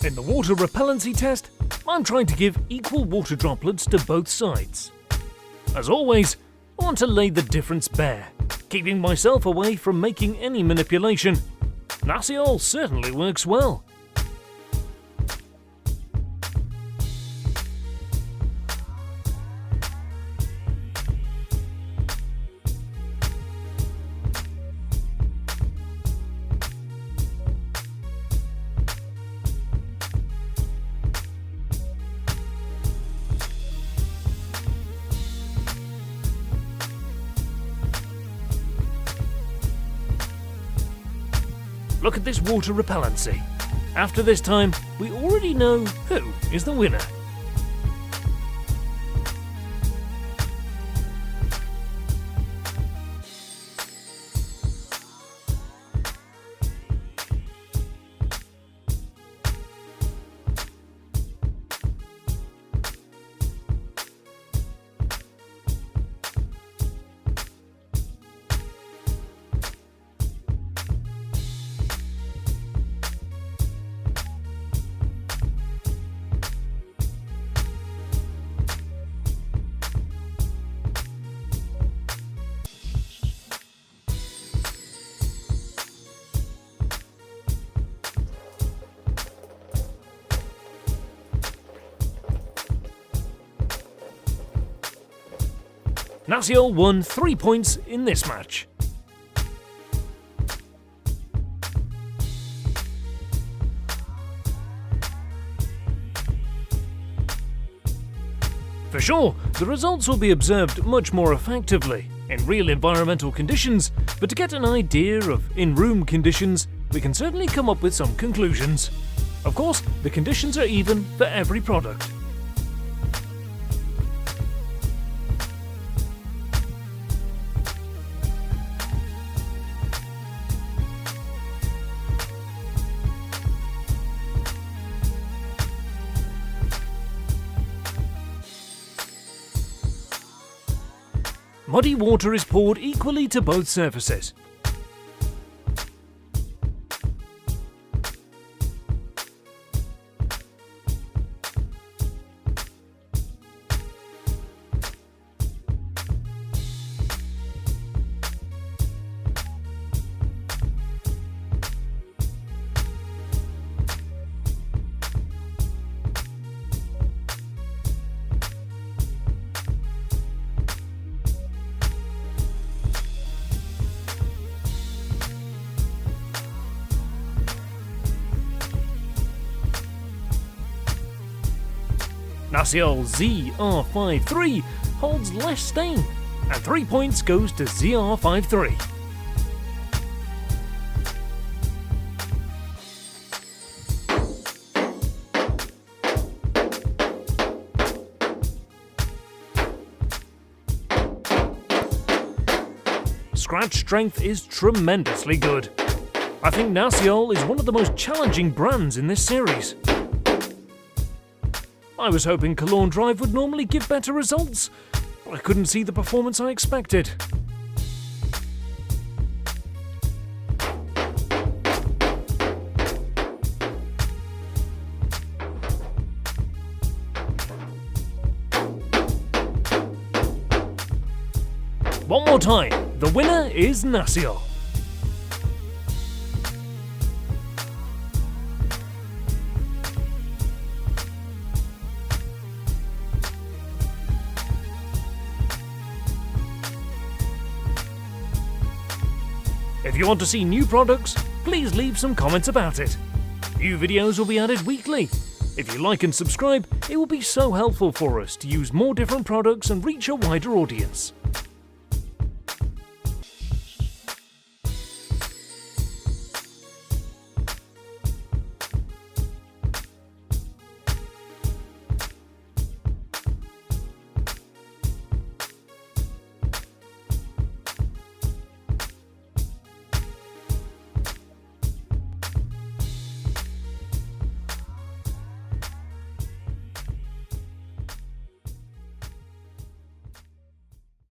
In the water repellency test, I'm trying to give equal water droplets to both sides. As always, I want to lay the difference bare, keeping myself away from making any manipulation. Nasiol certainly works well. Look at this water repellency. After this time, we already know who is the winner. Nasiol won 3 points in this match. For sure, the results will be observed much more effectively in real environmental conditions, but to get an idea of in-room conditions, we can certainly come up with some conclusions. Of course, the conditions are even for every product. Muddy water is poured equally to both surfaces. Nasiol ZR53 holds less stain, and 3 points goes to ZR53. Scratch strength is tremendously good. I think Nasiol is one of the most challenging brands in this series. I was hoping Cologne Drive would normally give better results, but I couldn't see the performance I expected. One more time, the winner is Nasiol. If you want to see new products, please leave some comments about it. New videos will be added weekly. If you like and subscribe, it will be so helpful for us to use more different products and reach a wider audience.